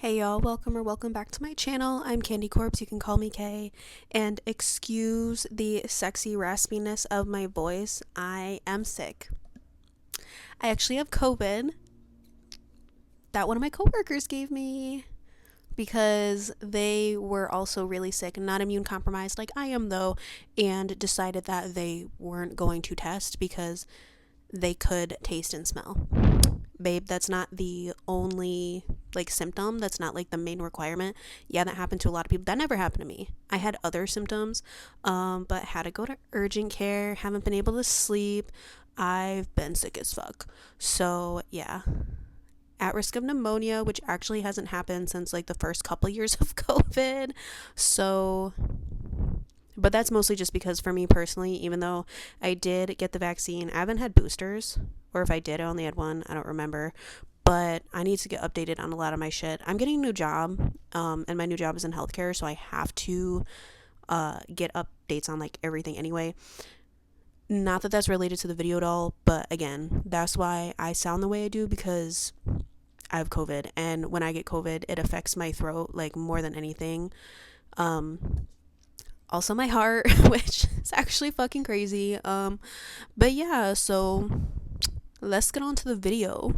Hey y'all, welcome back to my channel. I'm KandyCorpse, you can call me K, and excuse the sexy raspiness of my voice. I am sick. I actually have COVID that one of my coworkers gave me because they were also really sick, not immune compromised like I am though, and decided that they weren't going to test because they could taste and smell. Babe, that's not the only symptom. That's not the main requirement. Yeah, that happened to a lot of people. That never happened to me. I had other symptoms, but had to go to urgent care, haven't been able to sleep. I've been sick as fuck. So yeah, at risk of pneumonia, which actually hasn't happened since the first couple years of COVID. So, but that's mostly just because for me personally, even though I did get the vaccine, I haven't had boosters, or if I did, I only had one. I don't remember. But I need to get updated on a lot of my shit. I'm getting a new job, and my new job is in healthcare, so I have to get updates on everything anyway. Not that that's related to the video at all, but again, that's why I sound the way I do, because I have COVID, and when I get COVID, it affects my throat more than anything. Also my heart, which is actually fucking crazy. But yeah, so let's get on to the video.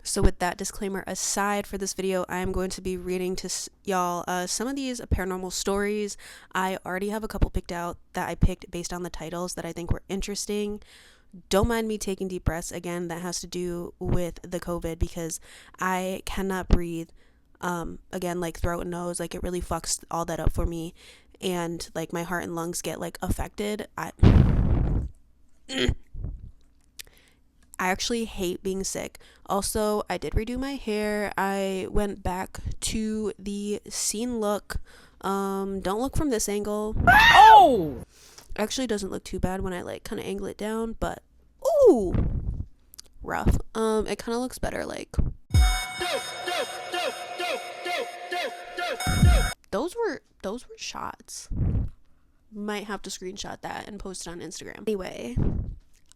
So with that disclaimer aside, for this video, I am going to be reading to y'all some of these paranormal stories. I already have a couple picked out that I picked based on the titles that I think were interesting. Don't mind me taking deep breaths. Again, that has to do with the COVID, because I cannot breathe. Again, throat and nose, it really fucks all that up for me. And my heart and lungs get affected. I actually hate being sick. Also, I did redo my hair. I went back to the scene look. Don't look from this angle. Oh! Actually doesn't look too bad when I kind of angle it down, but ooh, rough. It kind of looks better those were shots. Might have to screenshot that and post it on Instagram. Anyway,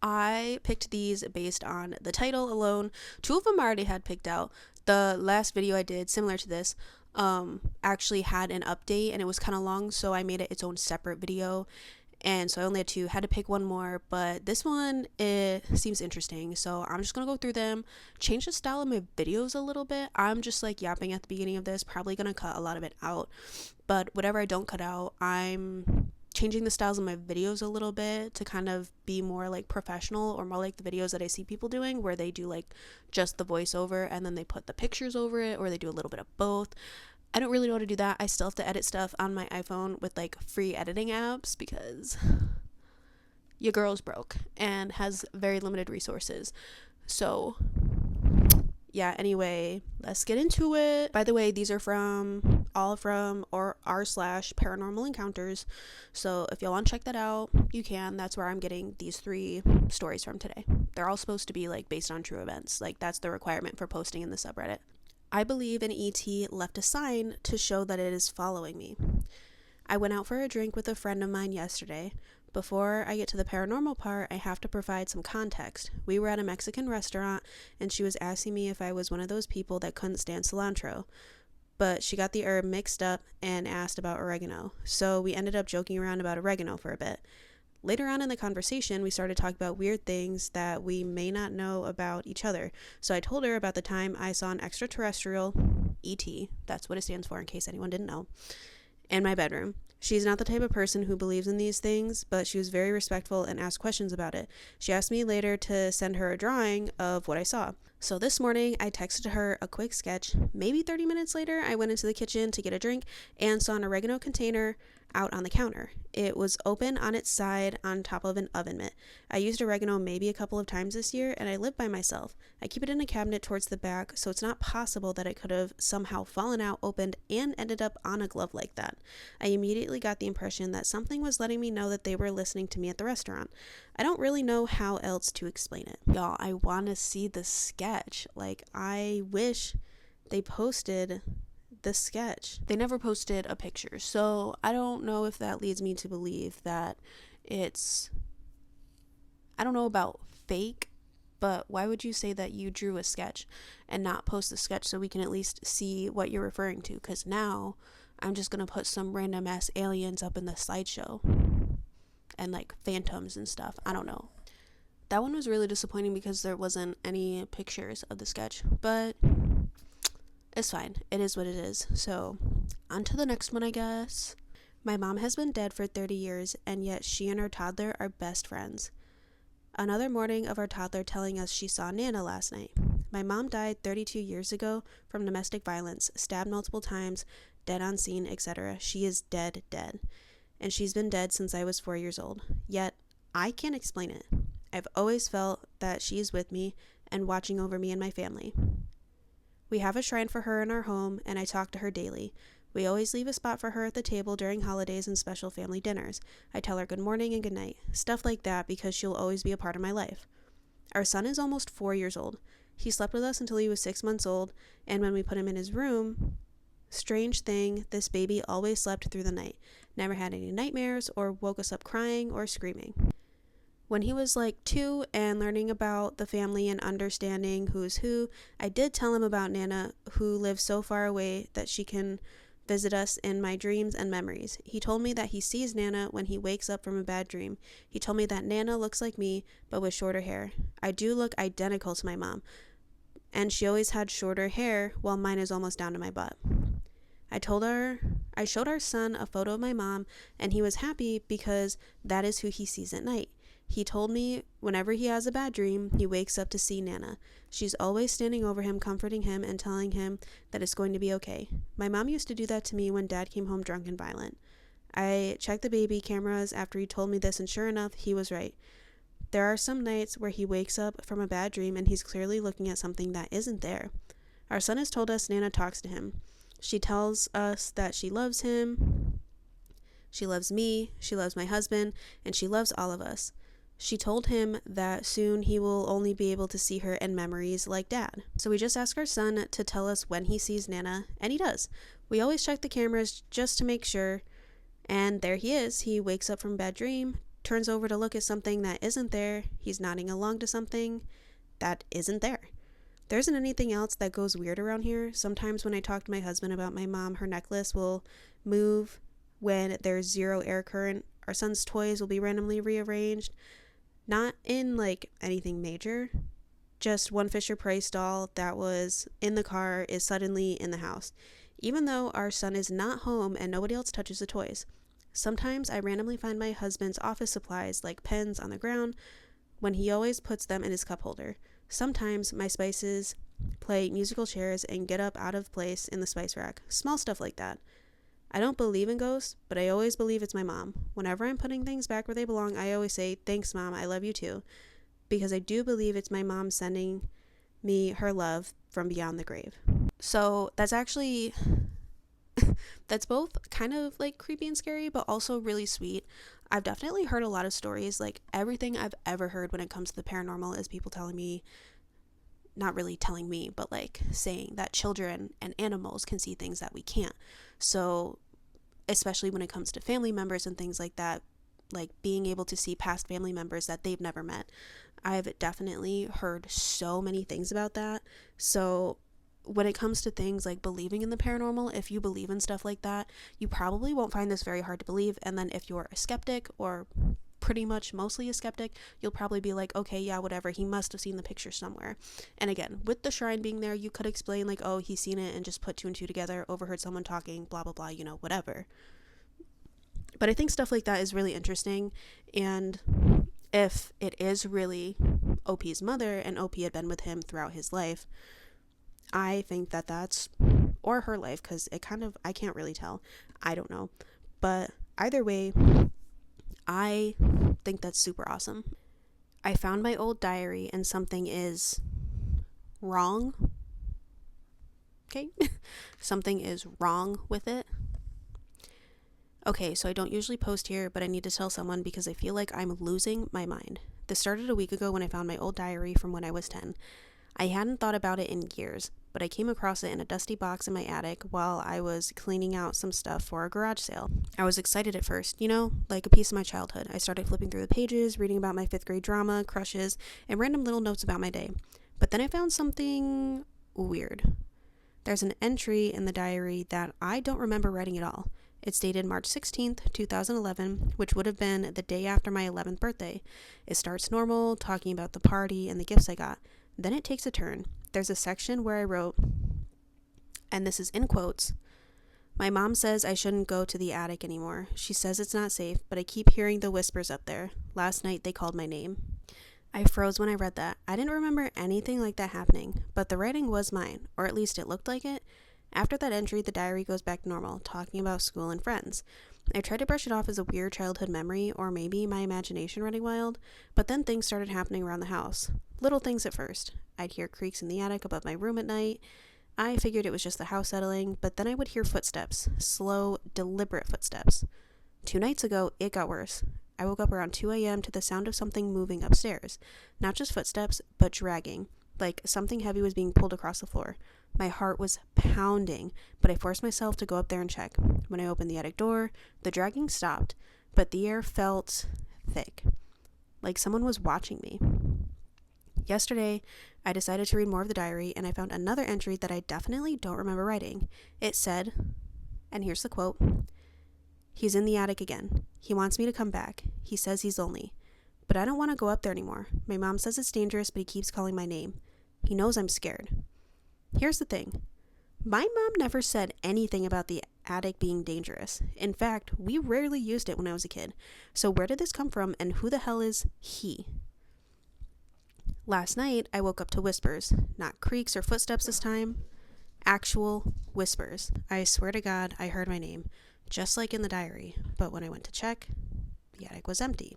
I picked these based on the title alone. Two of them I already had picked out. The last video I did, similar to this, actually had an update, and it was kind of long, so I made it its own separate video. And so I only had two, had to pick one more, but this one, it seems interesting. So I'm just going to go through them, change the style of my videos a little bit. I'm just yapping at the beginning of this, probably going to cut a lot of it out, but whatever I don't cut out, I'm changing the styles of my videos a little bit to kind of be more professional, or more like the videos that I see people doing, where they do just the voiceover and then they put the pictures over it, or they do a little bit of both. I don't really know how to do that. I still have to edit stuff on my iPhone with free editing apps, because your girl's broke and has very limited resources. So yeah, anyway, let's get into it. By the way, these are all from r/paranormal encounters. So if y'all want to check that out, you can. That's where I'm getting these 3 stories from today. They're all supposed to be based on true events. That's the requirement for posting in the subreddit. I believe an ET left a sign to show that it is following me. I went out for a drink with a friend of mine yesterday. Before I get to the paranormal part, I have to provide some context. We were at a Mexican restaurant, and she was asking me if I was one of those people that couldn't stand cilantro. But she got the herb mixed up and asked about oregano. So we ended up joking around about oregano for a bit. Later on in the conversation, we started talking about weird things that we may not know about each other. So I told her about the time I saw an extraterrestrial, ET, that's what it stands for in case anyone didn't know, in my bedroom. She's not the type of person who believes in these things, but she was very respectful and asked questions about it. She asked me later to send her a drawing of what I saw. So this morning, I texted her a quick sketch. Maybe 30 minutes later, I went into the kitchen to get a drink and saw an oregano container out on the counter. It was open on its side on top of an oven mitt. I used oregano maybe a couple of times this year, and I live by myself. I keep it in a cabinet towards the back, so it's not possible that it could have somehow fallen out, opened, and ended up on a glove like that. I immediately got the impression that something was letting me know that they were listening to me at the restaurant. I don't really know how else to explain it. Y'all, I want to see the sketch. I wish they posted the sketch. They never posted a picture, so I don't know if that leads me to believe that it's, I don't know about fake but why would you say that you drew a sketch and not post the sketch so we can at least see what you're referring to? Because now I'm just going to put some random ass aliens up in the slideshow and like phantoms and stuff. I don't know. That one was really disappointing because there wasn't any pictures of the sketch, but it's fine. It is what it is. So on to the next one, I guess. My mom has been dead for 30 years, and yet she and her toddler are best friends. Another morning of our toddler telling us she saw Nana last night. My mom died 32 years ago from domestic violence, stabbed multiple times, dead on scene, etc. She is dead. And she's been dead since I was 4 years old. Yet, I can't explain it. I've always felt that she is with me and watching over me and my family. We have a shrine for her in our home, and I talk to her daily. We always leave a spot for her at the table during holidays and special family dinners. I tell her good morning and good night, stuff like that, because she'll always be a part of my life. Our son is almost 4 years old. He slept with us until he was 6 months old, and when we put him in his room, strange thing, this baby always slept through the night, never had any nightmares or woke us up crying or screaming. When he was like 2 and learning about the family and understanding who's who, I did tell him about Nana, who lives so far away that she can visit us in my dreams and memories. He told me that he sees Nana when he wakes up from a bad dream. He told me that Nana looks like me, but with shorter hair. I do look identical to my mom, and she always had shorter hair, while mine is almost down to my butt. I showed our son a photo of my mom, and he was happy because that is who he sees at night. He told me whenever he has a bad dream, he wakes up to see Nana. She's always standing over him, comforting him and telling him that it's going to be okay. My mom used to do that to me when Dad came home drunk and violent. I checked the baby cameras after he told me this, and sure enough, he was right. There are some nights where he wakes up from a bad dream and he's clearly looking at something that isn't there. Our son has told us Nana talks to him. She tells us that she loves him, she loves me, she loves my husband, and she loves all of us. She told him that soon he will only be able to see her in memories like Dad. So we just ask our son to tell us when he sees Nana, and he does. We always check the cameras just to make sure, and there he is. He wakes up from a bad dream, turns over to look at something that isn't there. He's nodding along to something that isn't there. There isn't anything else that goes weird around here. Sometimes when I talk to my husband about my mom, her necklace will move when there's zero air current. Our son's toys will be randomly rearranged. Not in like anything major, just one Fisher-Price doll that was in the car is suddenly in the house, even though our son is not home and nobody else touches the toys. Sometimes I randomly find my husband's office supplies like pens on the ground when he always puts them in his cup holder. Sometimes my spices play musical chairs and get up out of place in the spice rack. Small stuff like that. I don't believe in ghosts, but I always believe it's my mom. Whenever I'm putting things back where they belong, I always say, "Thanks, Mom, I love you too," because I do believe it's my mom sending me her love from beyond the grave. So that's actually, that's both kind of like creepy and scary, but also really sweet. I've definitely heard a lot of stories, like everything I've ever heard when it comes to the paranormal is people telling me, not really telling me, but like saying that children and animals can see things that we can't. So especially when it comes to family members and things like that, like being able to see past family members that they've never met. I've definitely heard so many things about that. So when it comes to things like believing in the paranormal, if you believe in stuff like that, you probably won't find this very hard to believe. And then if you're a skeptic, or pretty much mostly a skeptic, you'll probably be like, okay, yeah, whatever, he must have seen the picture somewhere. And again, with the shrine being there, you could explain like, oh, he's seen it and just put 2 and 2 together, overheard someone talking, blah blah blah, you know, whatever. But I think stuff like that is really interesting. And if it is really OP's mother and OP had been with him throughout his life, I think that that's, or her life, because it kind of, I can't really tell, I don't know, but either way, I think that's super awesome. I found my old diary and something is wrong. Okay? Something is wrong with it. Okay, so I don't usually post here, but I need to tell someone because I feel like I'm losing my mind. This started a week ago when I found my old diary from when I was 10. I hadn't thought about it in years, but I came across it in a dusty box in my attic while I was cleaning out some stuff for a garage sale. I was excited at first, like a piece of my childhood. I started flipping through the pages, reading about my 5th grade drama, crushes, and random little notes about my day. But then I found something weird. There's an entry in the diary that I don't remember writing at all. It's dated March 16th, 2011, which would have been the day after my 11th birthday. It starts normal, talking about the party and the gifts I got. Then it takes a turn. There's a section where I wrote, and this is in quotes, "My mom says I shouldn't go to the attic anymore. She says it's not safe, but I keep hearing the whispers up there. Last night they called my name." I froze when I read that. I didn't remember anything like that happening, but the writing was mine, or at least it looked like it. After that entry, the diary goes back to normal, talking about school and friends. I tried to brush it off as a weird childhood memory, or maybe my imagination running wild, but then things started happening around the house. Little things at first. I'd hear creaks in the attic above my room at night. I figured it was just the house settling, but then I would hear footsteps, slow, deliberate footsteps. 2 nights ago, it got worse. I woke up around 2 a.m. to the sound of something moving upstairs. Not just footsteps, but dragging, like something heavy was being pulled across the floor. My heart was pounding, but I forced myself to go up there and check. When I opened the attic door, the dragging stopped, but the air felt thick, like someone was watching me. Yesterday, I decided to read more of the diary, and I found another entry that I definitely don't remember writing. It said, and here's the quote, "He's in the attic again. He wants me to come back. He says he's lonely. But I don't want to go up there anymore. My mom says it's dangerous, but he keeps calling my name. He knows I'm scared." Here's the thing. My mom never said anything about the attic being dangerous. In fact, we rarely used it when I was a kid. So where did this come from, and who the hell is he? Last night, I woke up to whispers. Not creaks or footsteps this time. Actual whispers. I swear to God, I heard my name, just like in the diary. But when I went to check, the attic was empty.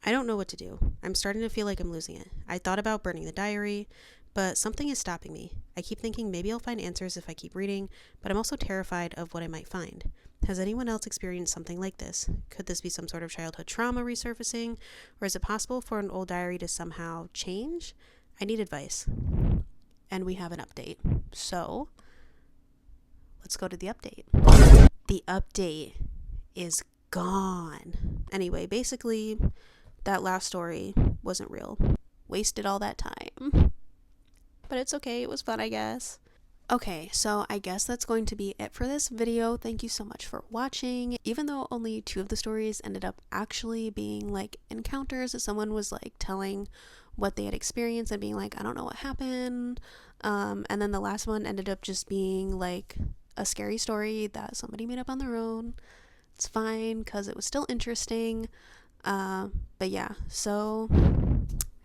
I don't know what to do. I'm starting to feel like I'm losing it. I thought about burning the diary, but something is stopping me. I keep thinking maybe I'll find answers if I keep reading, but I'm also terrified of what I might find. Has anyone else experienced something like this? Could this be some sort of childhood trauma resurfacing? Or is it possible for an old diary to somehow change? I need advice. And we have an update. So, let's go to the update. The update is gone. Anyway, basically, that last story wasn't real. Wasted all that time. But it's okay, it was fun, I guess. Okay, so I guess that's going to be it for this video. Thank you so much for watching. Even though only 2 of the stories ended up actually being like encounters, someone was like telling what they had experienced and being like, I don't know what happened. And then the last one ended up just being like a scary story that somebody made up on their own. It's fine because it was still interesting. But yeah, so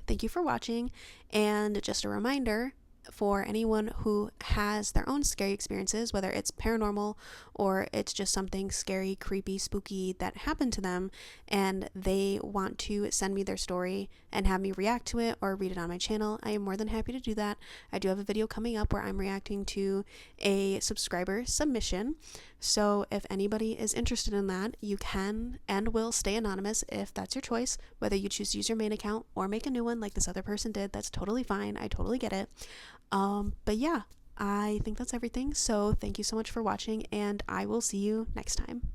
thank you for watching, and just a reminder for anyone who has their own scary experiences, whether it's paranormal or it's just something scary, creepy, spooky that happened to them, and they want to send me their story and have me react to it or read it on my channel, I am more than happy to do that. I do have a video coming up where I'm reacting to a subscriber submission, so if anybody is interested in that, you can and will stay anonymous if that's your choice. Whether you choose to use your main account or make a new one like this other person did, that's totally fine. I totally get it. But yeah, I think that's everything. So thank you so much for watching, and I will see you next time.